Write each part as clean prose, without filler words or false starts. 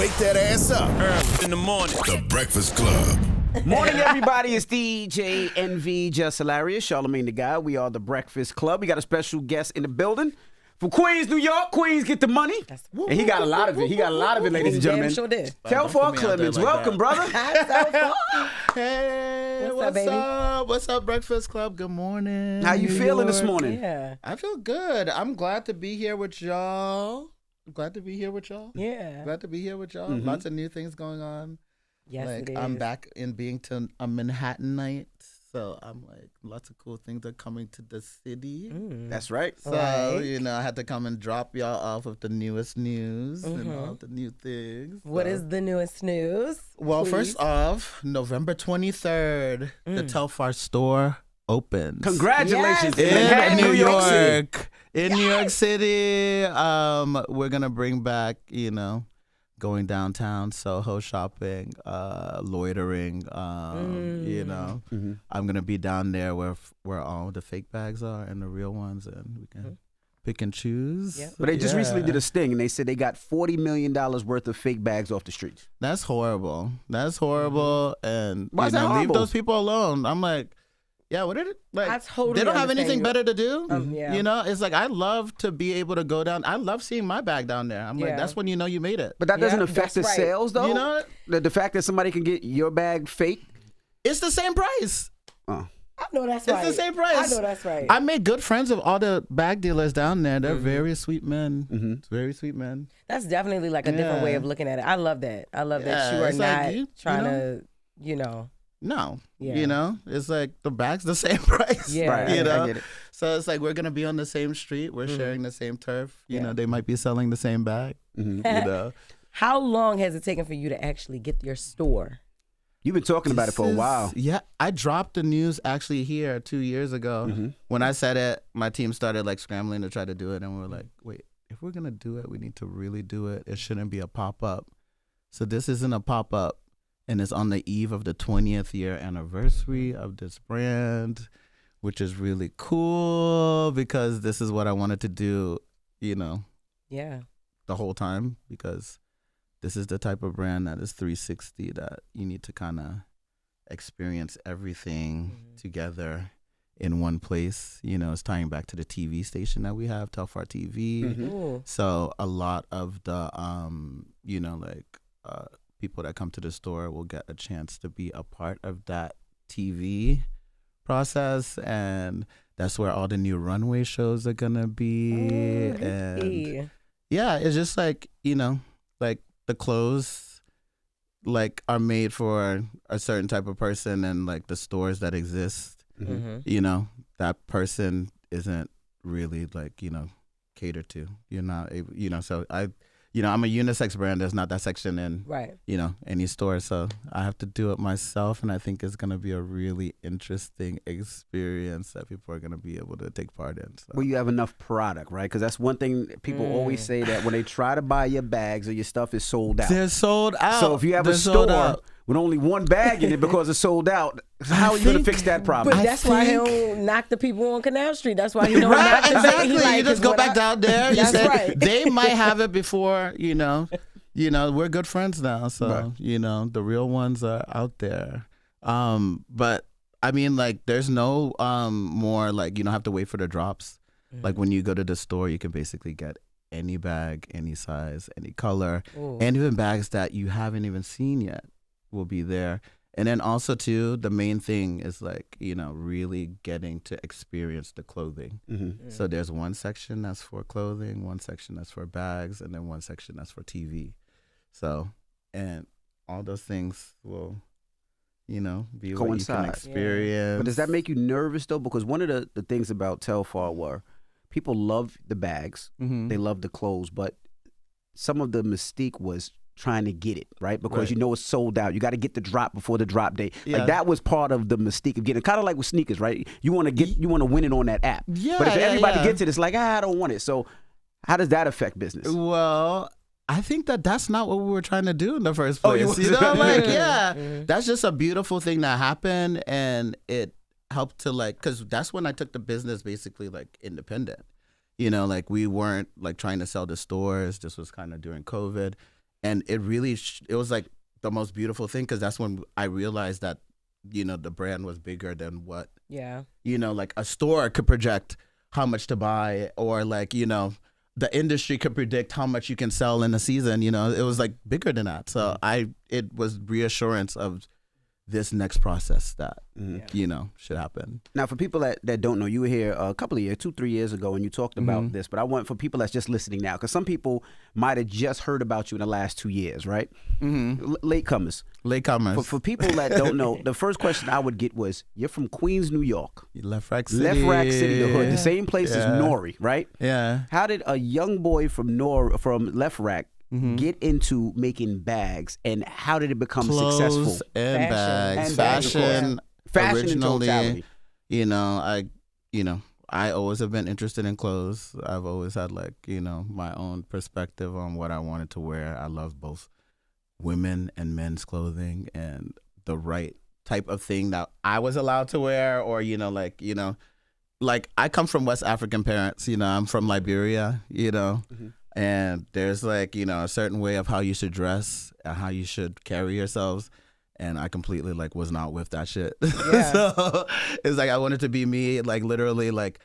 Wake that ass up. Early in the morning. The Breakfast Club. Morning, everybody. It's DJ NV, Jess Hilarious, Charlamagne the Guy. We are the Breakfast Club. We got a special guest in the building from Queens, New York. Queens, get the money. And he got a lot of it. He got a lot of it, ladies and gentlemen. Sure did. Telfar Clemens, like welcome, brother. Hey, What's up, baby? What's up, Breakfast Club? Good morning. How you New feeling this York. morning? Yeah. I feel good. I'm glad to be here with y'all. Glad to be here with y'all. Yeah. Glad to be here with y'all. Mm-hmm. Lots of new things going on. Yes, like it is. I'm back in Bington, a Manhattanite. So I'm like, lots of cool things are coming to the city. That's right. So, Right. you know, I had to come and drop y'all off with the newest news and all the new things. What So- is the newest news? Well, Please. first off, November 23rd, the Telfar store opens. Congratulations. Yes. In Manhattan, New City. York. In New York City. We're going to bring back, you know, going downtown, Soho shopping, loitering, you know. I'm going to be down there where all the fake bags are and the real ones, and we can pick and choose. Yep. But they just Yeah. recently did a sting, and they said they got $40 million worth of fake bags off the streets. That's horrible. That's horrible. And Why you is that know, leave horrible? those people alone. I'm like, yeah, what did it like? I totally they don't have anything understand better to do. yeah. You know, it's like I love to be able to go down. I love seeing my bag down there. I'm like, Yeah. that's when you know you made it. But that doesn't Yeah, affect the that's right. sales, though? You know, The fact that somebody can get your bag fake? it's the same price. Oh. I know that's It's right. the same price. I know that's right. I made good friends with all the bag dealers down there. They're very sweet men. Very sweet men. That's definitely like a different way Yeah. of looking at it. I love that. I love that Yeah, you are it's like not you trying know? to, you know. No, Yeah. you know, it's like the bag's the same price. Yeah. Right, you I know, get it. so it's like we're gonna be on the same street. We're sharing the same turf. You know, they might be selling the same bag. You know, How long has it taken for you to actually get your store? You've been talking about it for a This is- while. Yeah, I dropped the news actually here 2 years ago. When I said it, my team started like scrambling to try to do it, and we were like, wait, if we're gonna do it, we need to really do it. It shouldn't be a pop up. So this isn't a pop up. And it's on the eve of the 20th year anniversary of this brand, which is really cool because this is what I wanted to do, you know, Yeah. the whole time, because this is the type of brand that is 360 that you need to kind of experience everything together in one place. You know, it's tying back to the TV station that we have, Telfar TV. Ooh. So a lot of the, you know, like people that come to the store will get a chance to be a part of that TV process, and that's where all the new runway shows are gonna be. And Hey. yeah, it's just like, you know, like the clothes like are made for a certain type of person, and like the stores that exist, you know, that person isn't really like, you know, catered to. You're not able, you know, so I'm a unisex brand. There's not that section in, Right. you know, any store. So I have to do it myself. And I think it's going to be a really interesting experience that people are going to be able to take part in. So. Well, you have enough product, right? Because that's one thing people always say, that when they try to buy your bags or your stuff is sold out. They're sold out. So if you have They're a sold store out. with only one bag in it because it's sold out, how are you going to fix that problem? But I that's why he think- don't knock the people on Canal Street. That's why he don't knock Right, the exactly. He like, You just 'cause go when back I- down there. You That's say, right. They might have it before, you know, we're good friends now. So, Right. you know, the real ones are out there. But I mean, like, there's no more, like, you don't have to wait for the drops. Like when you go to the store, you can basically get any bag, any size, any color, Ooh. and even bags that you haven't even seen yet will be there. And then also too, the main thing is like, you know, really getting to experience the clothing. So there's one section that's for clothing, one section that's for bags, and then one section that's for TV. So, and all those things will, you know, be what you Coincide. can Yeah. experience. But does that make you nervous, though? Because one of the things about Telfar were people love the bags, they love the clothes, but some of the mystique was trying to get it, right? Because Right. you know it's sold out. You got to get the drop before the drop day. Yeah. Like that was part of the mystique of getting it. Kind of like with sneakers, right? You want to win it on that app. Yeah, But if yeah, everybody yeah. gets it, it's like, I don't want it. So how does that affect business? Well, I think that's not what we were trying to do in the first Oh, place. you You know, like, Mm-hmm. yeah, that's just a beautiful thing that happened, and it helped to like, because that's when I took the business basically like independent. You know, like we weren't like trying to sell to stores. This was kind of during COVID. and it really it was like the most beautiful thing, because that's when I realized that, you know, the brand was bigger than what, you know, like a store could project how much to buy, or like, you know, the industry could predict how much you can sell in a season. You know, it was like bigger than that. So it was reassurance of this next process that, you know, should happen. Now, for people that don't know, you were here a couple of years, 2-3 years ago, and you talked about this, but I want for people that's just listening now, because some people might have just heard about you in the last 2 years, right? Latecomers. For people that don't know, the first question I would get was, you're from Queens, New York. Left Rack City. The hood, the same place as Nori, right? Yeah. How did a young boy from Left Rack get into making bags, and how did it become successful? And bags. Fashion originally, you know, I always have been interested in clothes. I've always had, like, you know, my own perspective on what I wanted to wear. I love both women and men's clothing, and the right type of thing that I was allowed to wear, or, you know, like I come from West African parents, you know, I'm from Liberia, you know, and there's, like, you know, a certain way of how you should dress and how you should carry yourselves. And I completely, like, was not with that shit. So it's like I wanted to be me, like, literally, like,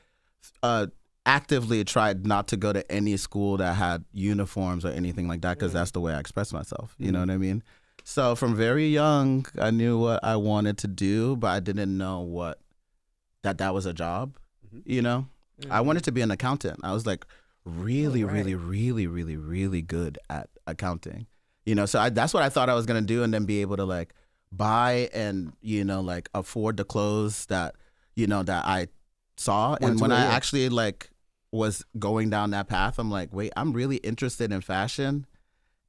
actively tried not to go to any school that had uniforms or anything like that, because that's the way I express myself. You know what I mean? So from very young, I knew what I wanted to do, but I didn't know that was a job, you know? I wanted to be an accountant. I was, like, really good at accounting. You know, so that's what I thought I was going to do, and then be able to, like, buy and, you know, like, afford the clothes that, you know, that I saw. And when I actually, like, was going down that path, I'm like, wait, I'm really interested in fashion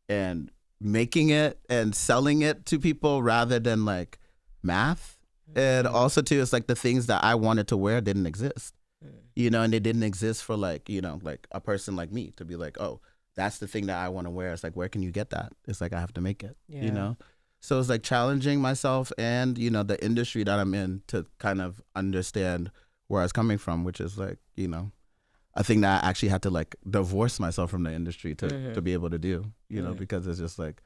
and making it and selling it to people rather than, like, math. And also, too, it's like the things that I wanted to wear didn't exist, you know, and they didn't exist for, like, you know, like a person like me to be like, oh, that's the thing that I want to wear. It's like, where can you get that? It's like, I have to make it, you know? So it's like challenging myself and, you know, the industry that I'm in to kind of understand where I was coming from, which is, like, you know, a thing that I actually had to, like, divorce myself from the industry to be able to do, you know, because it's just like,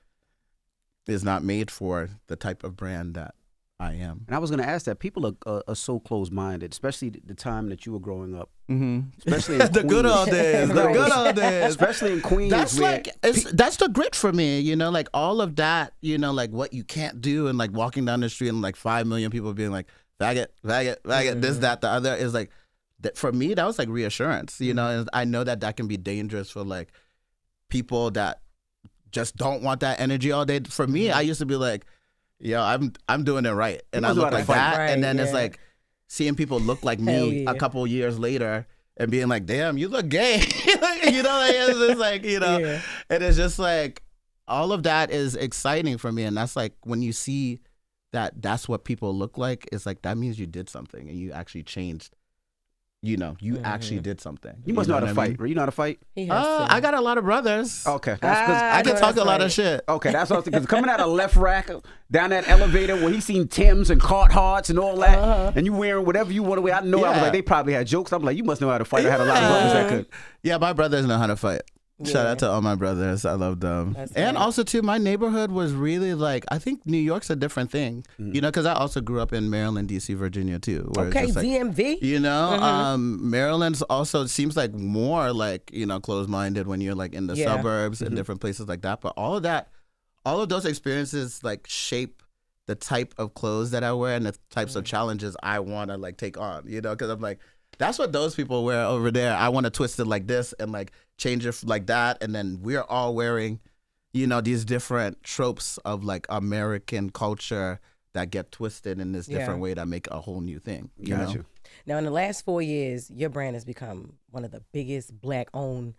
it's not made for the type of brand that I am. And I was going to ask that. People are so close-minded, especially the time that you were growing up. Especially in the Queens. good old days. The good old days. Especially in Queens. That's like, that's the grit for me, you know, like all of that, you know, like what you can't do, and like walking down the street and like 5 million people being like, faggot, this, that, the other, is like, that for me, that was like reassurance, you know, and I know that can be dangerous for like people that just don't want that energy all day. For me, I used to be like, yo, I'm doing it right, and I look like that, right, and then it's like seeing people look like me a couple years later and being like, damn, you look gay, you know, like, it's just like, you know, and it's just like all of that is exciting for me, and that's like when you see that's what people look like, it's like that means you did something and you actually changed. You know, you actually did something. You must know how to fight. You know how to fight? I got a lot of brothers. Okay. That's because I can talk a lot of shit. Okay, that's what I was thinking. Because coming out of Left Rack, down that elevator where he seen Timbs and Carhartts and all that, and you wearing whatever you want to wear. I know, I was like, they probably had jokes. I'm like, you must know how to fight. I had a lot of brothers that could. Yeah, my brothers know how to fight. Shout out to all my brothers. I love them. And also, too, my neighborhood was really like, I think New York's a different thing, you know, because I also grew up in Maryland, D.C., Virginia, too. Okay, like, DMV. You know, Maryland's also seems like more like, you know, closed-minded when you're like in the suburbs and different places like that. But all of those experiences like shape the type of clothes that I wear and the types of challenges I want to like take on, you know, because I'm like, that's what those people wear over there. I want to twist it like this and like change it like that. And then we're all wearing, you know, these different tropes of like American culture that get twisted in this different way that make a whole new thing. You know? Now, in the last 4 years, your brand has become one of the biggest Black-owned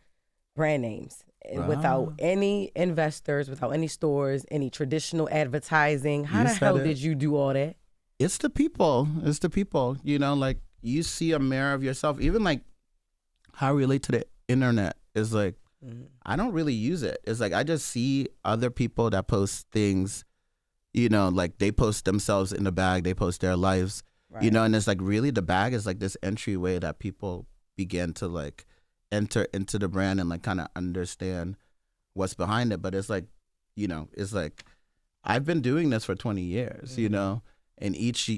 brand names. Without any investors, without any stores, any traditional advertising. How the hell did you do all that? It's the people. It's the people. You know, like, you see a mirror of yourself. Even like how I relate to the internet is like, I don't really use it. It's like I just see other people that post things, you know, like they post themselves in the bag, they post their lives, you know, and it's like really the bag is like this entryway that people begin to like enter into the brand and like kind of understand what's behind it. But it's like you know, it's like I've been doing this for 20 years, you know, and each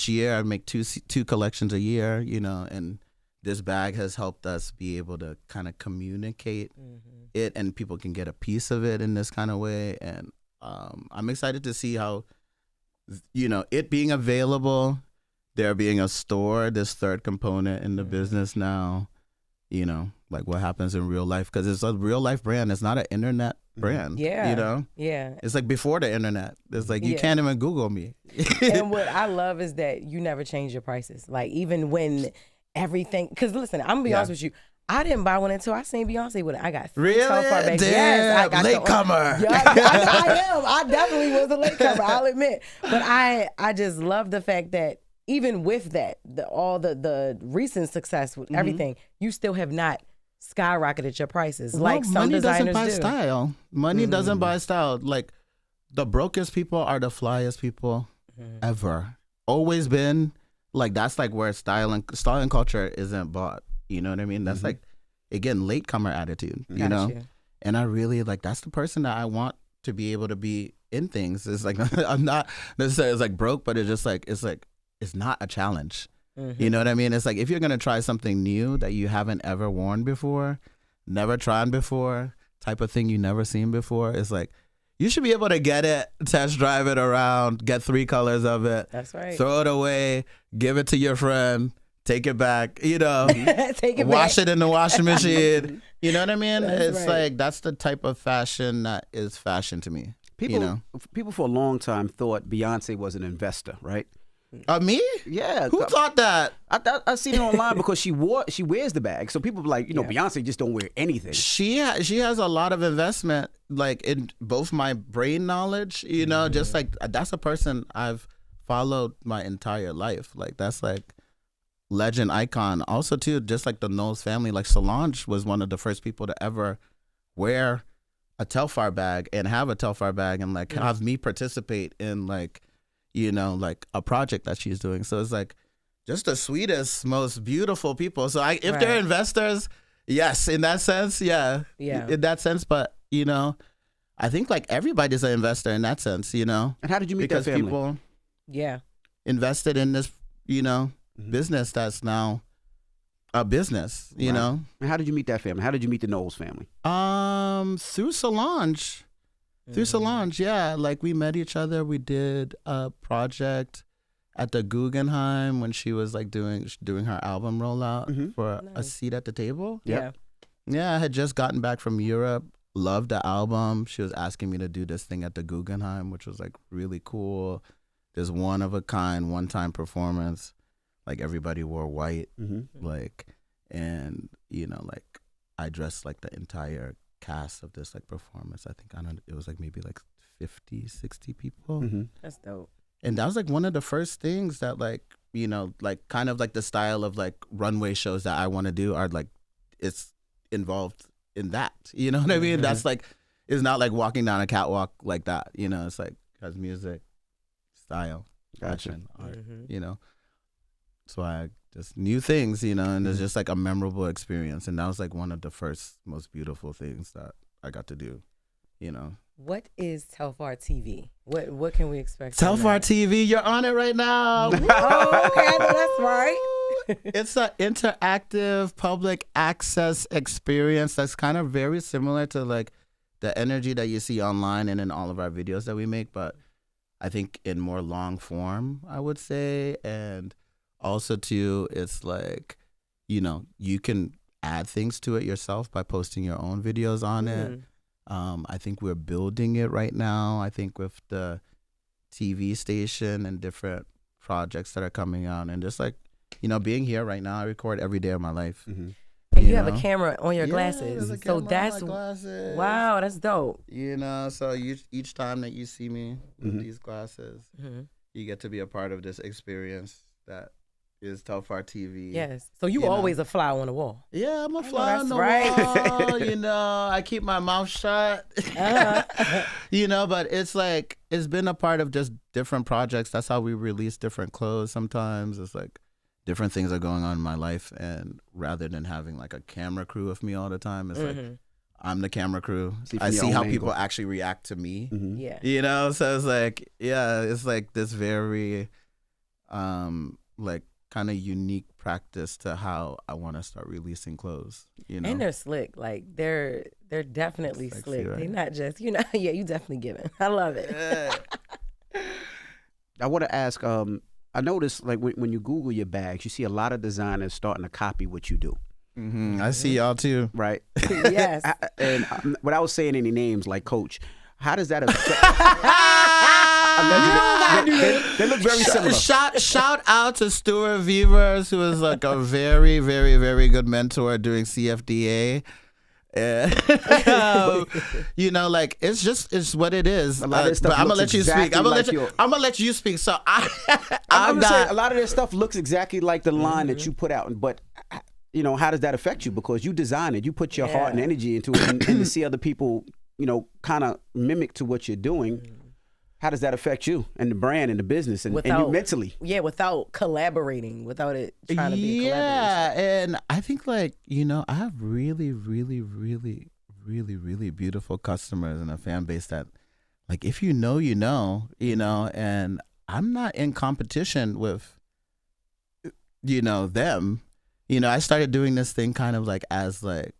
year I make two collections a year, you know, and this bag has helped us be able to kind of communicate it, and people can get a piece of it in this kind of way. And I'm excited to see how, you know, it being available, there being a store, this third component in the business now, you know, like what happens in real life, because it's a real life brand. It's not an internet brand. Yeah. You know? Yeah. It's like before the internet. It's like you can't even Google me. And what I love is that you never change your prices. Like even when everything, because listen, I'm gonna be honest with you. I didn't buy one until I seen Beyonce with it. I got 3 Telfar bags. Damn, yes, I got latecomer. Yeah, I am. I definitely was a latecomer, I'll admit. But I just love the fact that even with that, all the recent success with everything, you still have not skyrocketed your prices like some designers do. Money doesn't buy style. Money doesn't buy style. Like the brokest people are the flyest people ever. Always been. Like that's like where style and culture isn't bought. You know what I mean? That's like, again, latecomer attitude. You know, and I really like that's the person that I want to be able to be in things. It's like I'm not necessarily like broke, but it's not a challenge. You know what I mean? It's like if you're gonna try something new that you haven't ever worn before, never tried before, type of thing you never seen before, it's like you should be able to get it, test drive it around, get 3 colors of it. That's right. Throw it away, give it to your friend, take it back, you know, wash it in the washing machine. You know what I mean? It's like that's the type of fashion that is fashion to me. People for a long time thought Beyonce was an investor, right? Me? Yeah. Who thought that? I seen it online because she wears the bag. So people be like, you know, Beyonce just don't wear anything. She has a lot of investment, like in both my brain knowledge, you know, just like that's a person I've followed my entire life. Like that's like legend icon. Also too, just like the Knowles family, like Solange was one of the first people to ever wear a Telfar bag and have a Telfar bag and like have me participate in like, you know, like a project that she's doing. So it's like just the sweetest, most beautiful people. So if they're investors, yes, in that sense, in that sense. But, you know, I think like everybody's an investor in that sense, you know. And how did you meet that family? Because people invested in this, you know, business that's now a business, you know. And how did you meet that family? How did you meet the Knowles family? Through Solange. Through Solange, yeah. Like we met each other. We did a project at the Guggenheim when she was like doing her album rollout for A Seat at the Table. Yeah. Yeah, I had just gotten back from Europe. Loved the album. She was asking me to do this thing at the Guggenheim, which was like really cool. This one of a kind, one-time performance. Like everybody wore white, like, and you know, like I dressed like the entire cast of this like performance. It was like maybe like 50, 60 people. That's dope. And that was like one of the first things that like, you know, like kind of like the style of like runway shows that I want to do are like, it's involved in that. You know what I mean? That's like, it's not like walking down a catwalk like that. You know, it's like has music, style, fashion, art, you know. So I just new things, you know, and it's just like a memorable experience. And that was like one of the first most beautiful things that I got to do, you know. What is Telfar TV? What can we expect? Telfar TV, you're on it right now. Oh, okay, I know that's right. It's an interactive public access experience that's kind of very similar to like the energy that you see online and in all of our videos that we make, but I think in more long form, I would say. And also too, it's like, you know, you can add things to it yourself by posting your own videos on it. I think we're building it right now. I think with the TV station and different projects that are coming out, and just like, you know, being here right now, I record every day of my life. And you have a camera on your glasses. So that's glasses. Wow, that's dope. You know, so each time that you see me with these glasses, you get to be a part of this experience that is Telfar TV. Yes. So you always a fly on the wall. Yeah, I'm a fly on the wall. You know, I keep my mouth shut. You know, but it's like, it's been a part of just different projects. That's how we release different clothes sometimes. It's like different things are going on in my life. And rather than having like a camera crew with me all the time, it's like I'm the camera crew. See I from your see own how angle. people actually react to me. Yeah. You know, so it's like, yeah, it's like this very, like kind of unique practice to how I want to start releasing clothes. You know, And they're slick. Like they're definitely Sexy, slick. right? They're not just, you know, yeah, you definitely giving. I love it. I want to ask. I noticed like when you Google your bags, you see a lot of designers starting to copy what you do. I see y'all too. Right. Yes. And without saying any names, like Coach, how does that affect? They look very similar. Shout out to Stuart Vevers, who is like a very, very, very good mentor during CFDA. You know, like it's what it is. A lot of this stuff but I'm gonna looks let you speak. exactly I'm gonna let you speak. So I'm gonna say a lot of this stuff looks exactly like the line that you put out, but you know, how does that affect you? Because you design it, you put your heart and energy into it, and to see other people, you know, kind of mimic to what you're doing. How does that affect you and the brand and the business and you mentally? Yeah, without collaborating, without it trying to be a collaboration. Yeah, and I think like, you know, I have really, really, really, really, really beautiful customers and a fan base that, like, if you know, you know, and I'm not in competition with, you know, them. You know, I started doing this thing kind of like as like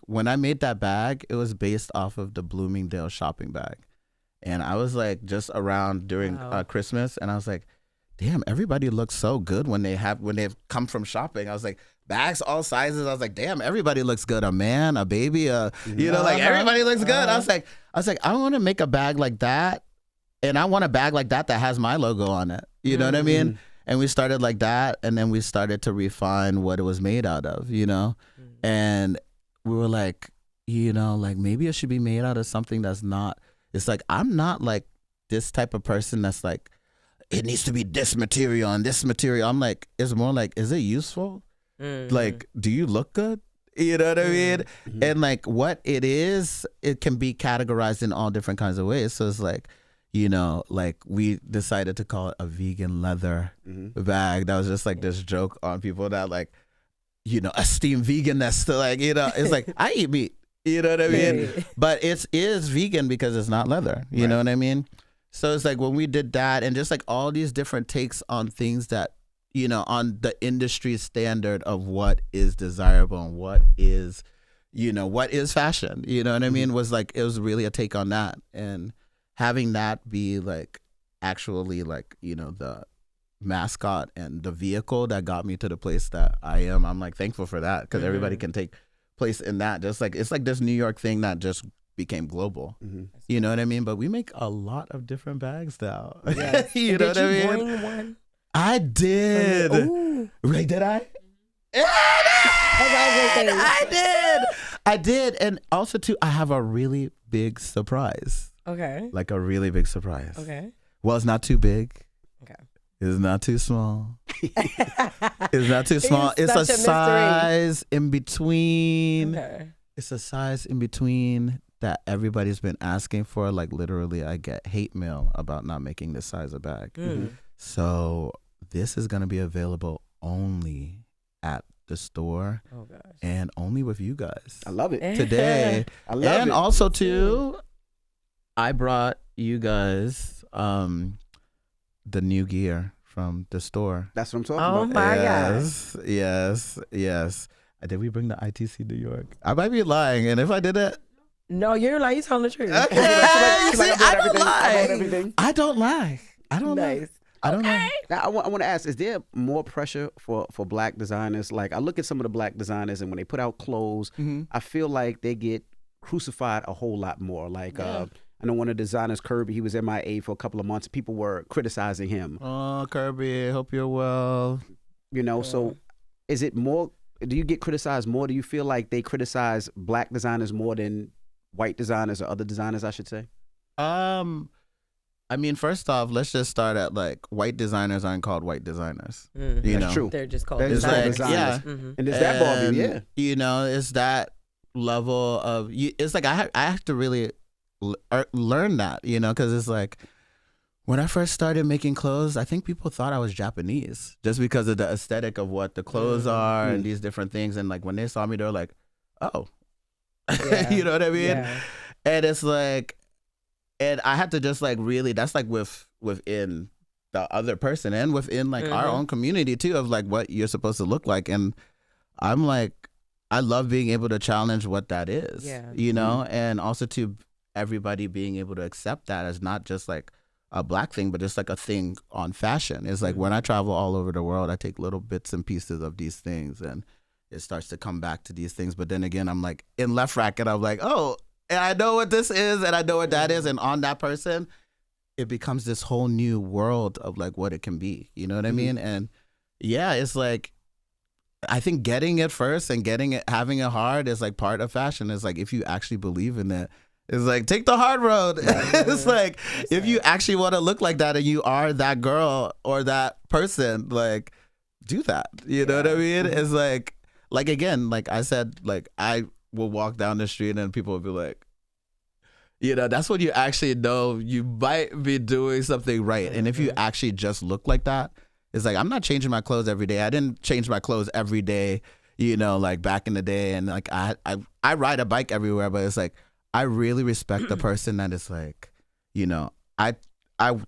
when I made that bag, it was based off of the Bloomingdale shopping bag. And I was like just around during Christmas, and I was like, damn, everybody looks so good when they've come from shopping. I was like, bags all sizes. I was like, damn, everybody looks good. A man, a baby, you know, like everybody looks good. I was like, I want to make a bag like that, and I want a bag like that has my logo on it. You know what I mean? And we started like that, and then we started to refine what it was made out of, you know? And we were like, you know, like maybe it should be made out of something that's not, it's like, I'm not like this type of person that's like, it needs to be this material and this material. I'm like, it's more like, is it useful? Like, do you look good? You know what I mean? And like what it is, it can be categorized in all different kinds of ways. So it's like, you know, like we decided to call it a vegan leather bag. That was just like this joke on people that like, you know, esteem vegan. That's still like, you know, it's like, I eat meat. You know what I mean? But it is vegan because it's not leather. You know what I mean? So it's like when we did that and just like all these different takes on things that, you know, on the industry standard of what is desirable and what is, you know, what is fashion. You know what I mean? Was like, it was really a take on that. And having that be like actually like, you know, the mascot and the vehicle that got me to the place that I am, I'm like thankful for that because everybody can take place in that. Just like it's like this New York thing that just became global. You know what I mean? But we make a lot of different bags now. Yes. You know what I mean? Bring one? I did. Right? Did I? I did. And also too, I have a really big surprise. Okay. Like a really big surprise. Okay. Well, it's not too big. Okay. It's not too small. It's not too small. It's a such a size in between. Okay. It's a size in between that everybody's been asking for. Like literally, I get hate mail about not making this size of bag. So this is going to be available only at the store and only with you guys. I love it. Today. I love it. And also too, I brought you guys the new gear from the store. That's what I'm talking Oh about. my Yes. Did we bring the ITC New York? I might be lying, and if I did it, No, you're like, you telling the truth. okay. I don't lie. I don't lie. I don't lie. Now, I want to ask, is there more pressure for black designers? Like, I look at some of the black designers, and when they put out clothes, I feel like they get crucified a whole lot more. Like, I know one of the designers, Kirby, he was MIA for a couple of months. People were criticizing him. Oh, Kirby, I hope you're well. You know, so is it more, do you get criticized more? Do you feel like they criticize black designers more than white designers or other designers, I should say? I mean, first off, let's just start at like white designers aren't called white designers. You That's know? true. They're just called It's designers. like, designers. And there's that ballgame, yeah. You know, it's that level of, it's like I have to really learn that, you know, because it's like when I first started making clothes, I think people thought I was Japanese just because of the aesthetic of what the clothes are and these different things. And like when they saw me, they were like, oh, Yeah. You know what I mean? Yeah. And it's like, and I had to just like really, that's like within the other person and within like our own community too, of like what you're supposed to look like. And I'm like, I love being able to challenge what that is, you know, and also to everybody being able to accept that as not just like a Black thing, but just like a thing on fashion. It's like when I travel all over the world, I take little bits and pieces of these things and it starts to come back to these things. But then again, I'm like in left rack and I'm like, oh, and I know what this is and I know what that is. And on that person, it becomes this whole new world of like what it can be. You know what I mean? And yeah, it's like, I think getting it first and having it hard is like part of fashion. It's like, if you actually believe in it, it's like, take the hard road. It's like, if you actually want to look like that and you are that girl or that person, like, do that. You know what I mean? It's like again, like I said, like I will walk down the street and people will be like, you know, that's when you actually know you might be doing something right. And if you actually just look like that, it's like, I'm not changing my clothes every day. I didn't change my clothes every day, you know, like back in the day. And like, I ride a bike everywhere, but it's like, I really respect the person that is like, you know, I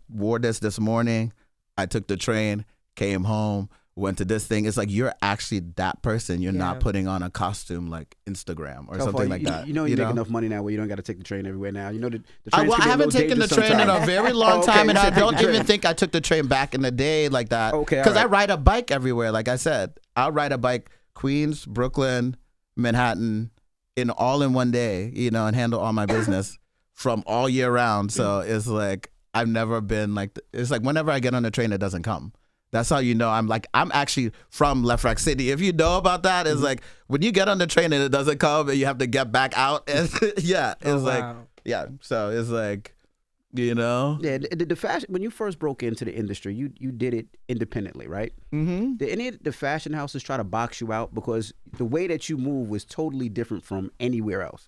wore this morning. I took the train, came home, went to this thing. It's like, you're actually that person. You're not putting on a costume like Instagram or something like that. You know, you make enough money now where you don't got to take the train everywhere now. You know, the trains well, can I be a haven't little taken the dangerous train in sometimes. a very long time, and you I should take don't the train. even think I took the train back in the day like that. Okay, all because I right. ride a bike everywhere. Like I said, I'll ride a bike Queens, Brooklyn, Manhattan, all in one day. You know, and handle all my business from all year round. So it's like I've never been like. It's like whenever I get on the train, it doesn't come. That's how you know I'm actually from Left Rack City. If you know about that, it's like when you get on the train and it doesn't come and you have to get back out. And yeah, it's yeah. So it's like, you know. Yeah, the fashion, when you first broke into the industry, you did it independently, right? Mm-hmm. Did any of the fashion houses try to box you out? Because the way that you move was totally different from anywhere else.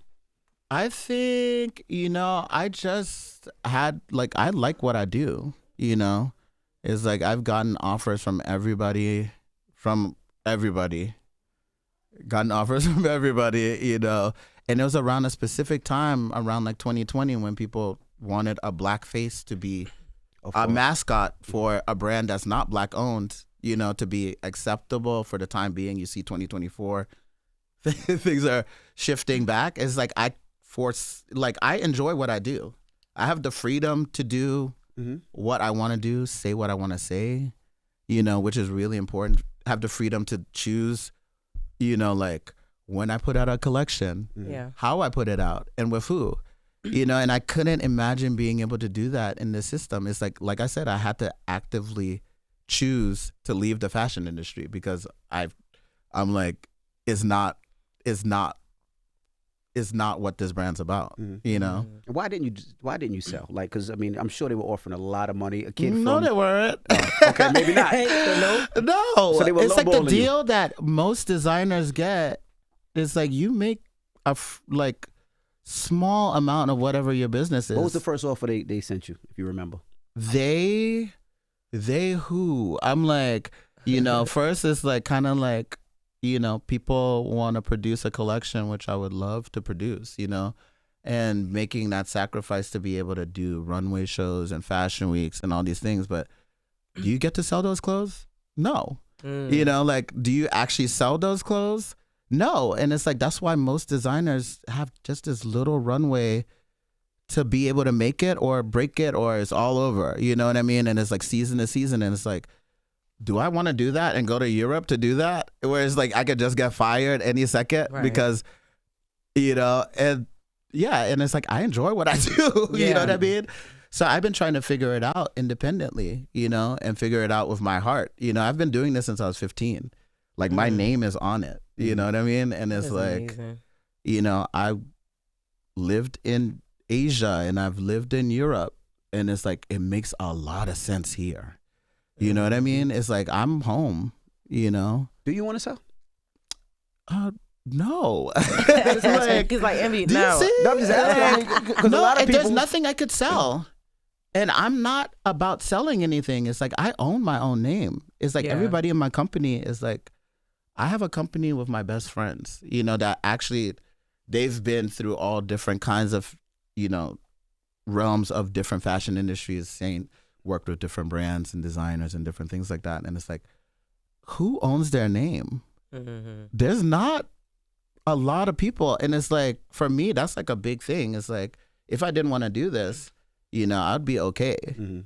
I think, you know, I just had, like, I like what I do, you know. It's like I've gotten offers from everybody, gotten offers from everybody, you know. And it was around a specific time, around like 2020, when people wanted a Black face to be a mascot for a brand that's not Black owned, you know, to be acceptable for the time being. You see 2024, things are shifting back. It's like I enjoy what I do. I have the freedom to do what I want to do, say what I want to say, you know, which is really important. Have the freedom to choose, you know, like when I put out a collection, how I put it out, and with who, you know. And I couldn't imagine being able to do that in the system. It's like I said, I had to actively choose to leave the fashion industry because I'm like, it's not what this brand's about, you know. Why didn't you sell? Like, because I mean, I'm sure they were offering a lot of money. A kid from No, they weren't. okay, maybe not. No, So they were it's like the lowballing you. deal that most designers get. It's like you make a like small amount of whatever your business is. What was the first offer they sent you, if you remember? They who? I'm like, you know, first it's like kind of like, you know, people want to produce a collection, which I would love to produce, you know, and making that sacrifice to be able to do runway shows and fashion weeks and all these things. But do you get to sell those clothes? No. You know, like, do you actually sell those clothes? No. And it's like, that's why most designers have just this little runway to be able to make it or break it, or it's all over, you know what I mean? And it's like season to season. And it's like, do I want to do that and go to Europe to do that? Whereas like I could just get fired any second because, you know, and yeah, and it's like I enjoy what I do. You know what I mean? So I've been trying to figure it out independently, you know, and figure it out with my heart. You know, I've been doing this since I was 15. Like my name is on it. You know what I mean? And it's like, amazing. You know, I lived in Asia and I've lived in Europe, and it's like it makes a lot of sense here. You know what I mean? It's like I'm home, you know. Do you want to sell? No. He's like, envy. No. No, I'm just asking. No, a lot of people... there's nothing I could sell. And I'm not about selling anything. It's like I own my own name. It's like everybody in my company is like, I have a company with my best friends, you know, that actually they've been through all different kinds of, realms of different fashion industries, saying worked with different brands and designers and different things like that. And it's like, who owns their name? Mm-hmm. There's not a lot of people. And it's like, for me, that's like a big thing. It's like, if I didn't want to do this, I'd be okay. Mm-hmm.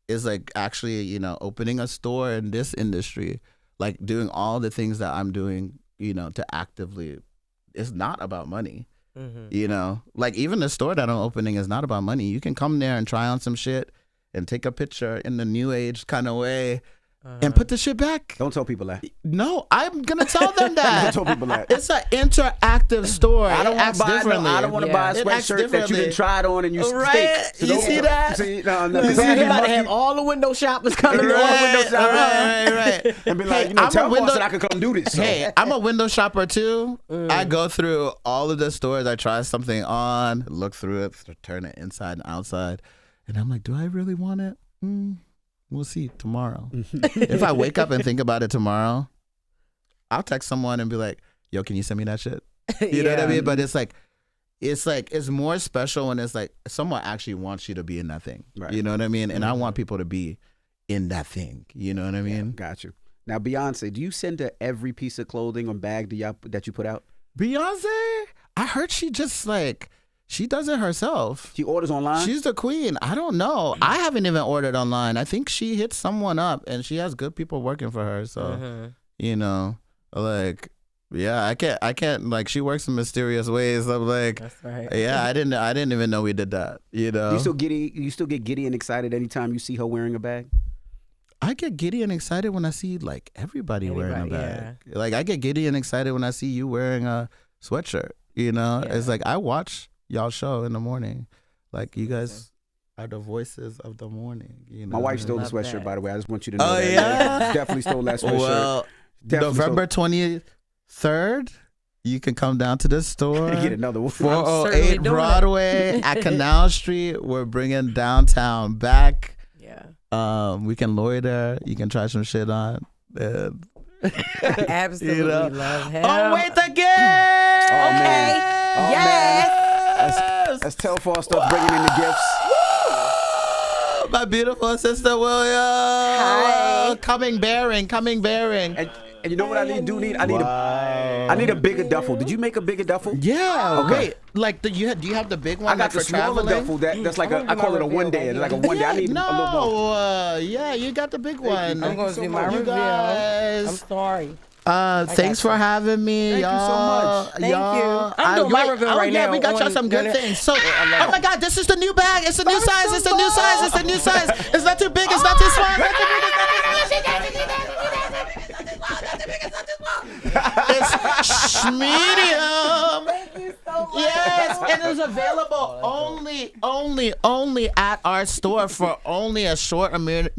It's like actually, opening a store in this industry, like doing all the things that I'm doing, to actively, it's not about money. Mm-hmm. Like even the store that I'm opening is not about money. You can come there and try on some shit and take a picture in the new age kind of way and put the shit back. Don't tell people that. No, I'm gonna tell them that. Don't tell people that. It's an interactive store. I don't want to buy. I don't want to buy a sweatshirt that you didn't try it on and you right. So you see that? See, no, you about to have all the window shoppers coming. All the window shoppers, right. And be like, Telfar said I could come do this. So. Hey, I'm a window shopper too. I go through all of the stores. I try something on, look through it, turn it inside and outside, and I'm like, do I really want it? We'll see tomorrow. If I wake up and think about it tomorrow, I'll text someone and be like, yo, can you send me that shit? You know what I mean? But it's more special when it's like someone actually wants you to be in that thing. Right. You know what I mean? And I want people to be in that thing. You know what I mean? Got you. Now, Beyonce, do you send her every piece of clothing or bag that you put out? Beyonce? I heard she just she does it herself. She orders online? She's the queen. I don't know. I haven't even ordered online. I think she hits someone up and she has good people working for her. So, I can't, she works in mysterious ways. I'm like, that's right. Yeah, I didn't even know we did that, Do you still get giddy and excited anytime you see her wearing a bag? I get giddy and excited when I see everybody wearing a bag. Yeah. Like I get giddy and excited when I see you wearing a sweatshirt, It's like I watch y'all show in the morning, like you guys are the voices of the morning. My wife stole the sweatshirt, by the way. I just want you to know that. Yeah, definitely stole that sweatshirt. Well, November 23rd, you can come down to the store. Get another one. 408 Broadway at Canal Street. We're bringing downtown back. Yeah. We can loiter. You can try some shit on. Absolutely love him. Oh wait, the gift. Okay. Yes. As Telfar starts bringing in the gifts. My beautiful sister William. Hi. Coming bearing. And you know what I need? I need a bigger duffel. Did you make a bigger duffel? Yeah. Okay. Wait, do you have the big one? I got the smaller duffel. That's like I call it a one day. It's like a one day. I need a little more. Yeah, you got the big one. I'm going to do my reveal. I'm sorry. Thanks for having me, y'all. Thank you so much. Thank you. I'm doing my reveal right now. We got y'all some good things. So, oh my God, this is the new bag. It's the new size. It's the new size. It's the new size. It's not too big. It's not too small. It's medium. Thank you so much. Yes, and it's available only at our store for only a short, million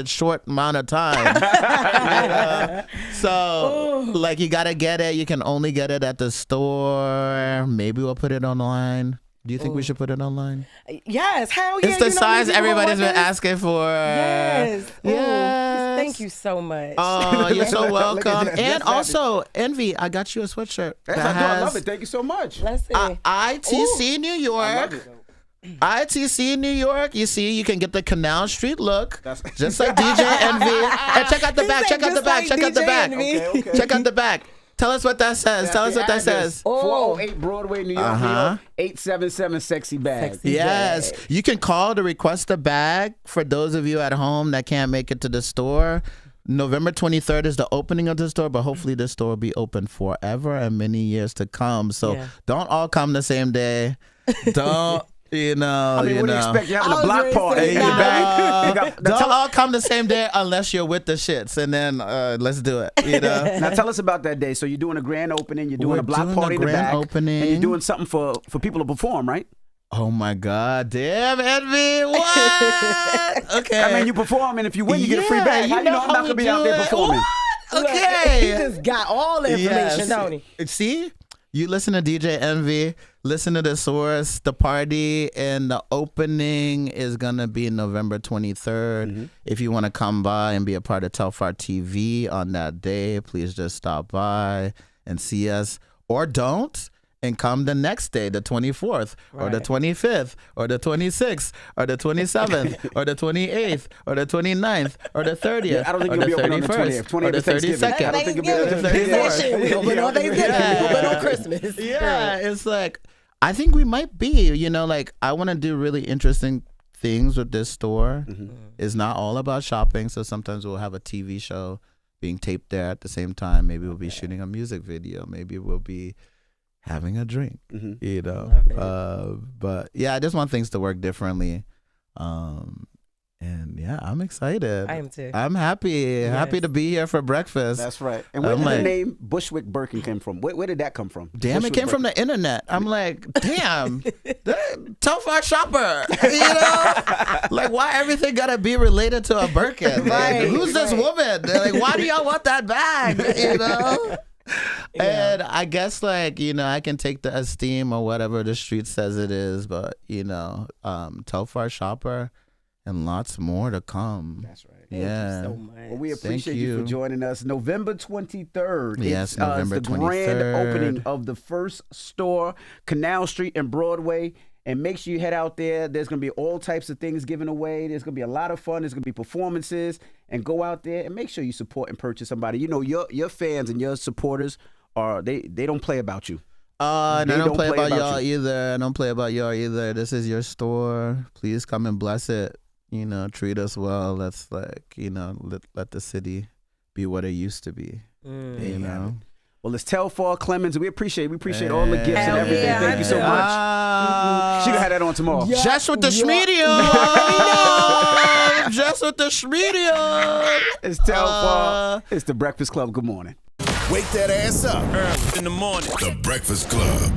short amount of time. So, you gotta get it. You can only get it at the store. Maybe we'll put it online. Do you think we should put it online? Yes, hell yeah. It's the size everybody's been asking for. Yes. Yes. Thank you so much. Oh, you're so welcome. And also, Envy, I got you a sweatshirt. I love it. Thank you so much. Let's see. ITC New York. ITC New York. You see, you can get the Canal Street look, just like DJ Envy. And check out the back. Check out the back. Check out the back. Okay. Check out the back. Tell us what that says. Tell us what that says. 408 Broadway, New York, New York. 877 Sexy Bag. Yes. You can call to request a bag for those of you at home that can't make it to the store. November 23rd is the opening of the store, but hopefully the store will be open forever and many years to come. So don't all come the same day. Don't. What do you expect? You're having a block party. Don't all come the same day unless you're with the shits, and then let's do it. Now tell us about that day. So you're doing a grand opening, you're doing a block party in the back, opening. And you're doing something for people to perform, right? Oh my God, damn Envy, what? Okay. I mean, you perform, and if you win, you get a free bag. How you know I'm not gonna be out there performing? Okay. He just got all the information, don't he? See? You listen to DJ Envy, listen to the source. The party and the opening is going to be November 23rd. Mm-hmm. If you want to come by and be a part of Telfar TV on that day, please just stop by and see us, or don't, and come the next day, the 24th, or the 25th, or the 26th, or the 27th, or the 28th, or the 29th, or the 30th, Yeah, I don't think or you'll the be open on the 31st, 20th. or the 32nd. I don't think you'll be on the 31st. We open on Thanksgiving. We open on Christmas. Yeah, it's like, I think we might be, like, I want to do really interesting things with this store. It's not all about shopping, so sometimes we'll have a TV show being taped there at the same time. Maybe we'll be shooting a music video. Maybe we'll be having a drink, but yeah, I just want things to work differently. And yeah, I'm excited. I am too. I'm happy to be here for breakfast. That's right. And where did the name Bushwick Birkin come from? Where did that come from? Damn, Bushwick it came from the internet. I'm like, damn, Telfar shopper. Like, why everything gotta be related to a Birkin? Like, who's this woman? Like, why do y'all want that bag? And I guess, like, I can take the esteem or whatever the street says it is, but Telfar shopper. And lots more to come. That's right. Yeah. Thank you so much. Well, we appreciate you for joining us. November 23rd. Yes, November 23rd. It's the grand opening of the first store, Canal Street and Broadway. And make sure you head out there. There's going to be all types of things given away. There's going to be a lot of fun. There's going to be performances. And go out there and make sure you support and purchase somebody. Your fans and your supporters, they don't play about you. And I don't play about y'all either. I don't play about y'all either. This is your store. Please come and bless it. Treat us well. Let's let the city be what it used to be. Well, it's Telfar Clemens. We appreciate all the gifts and everything. Yeah, Thank you so much. She gonna have that on tomorrow. Yeah. Jess with the Schmedium. Jess with the Schmedium. It's Telfar. It's the Breakfast Club. Good morning. Wake that ass up. Early in the morning. The Breakfast Club.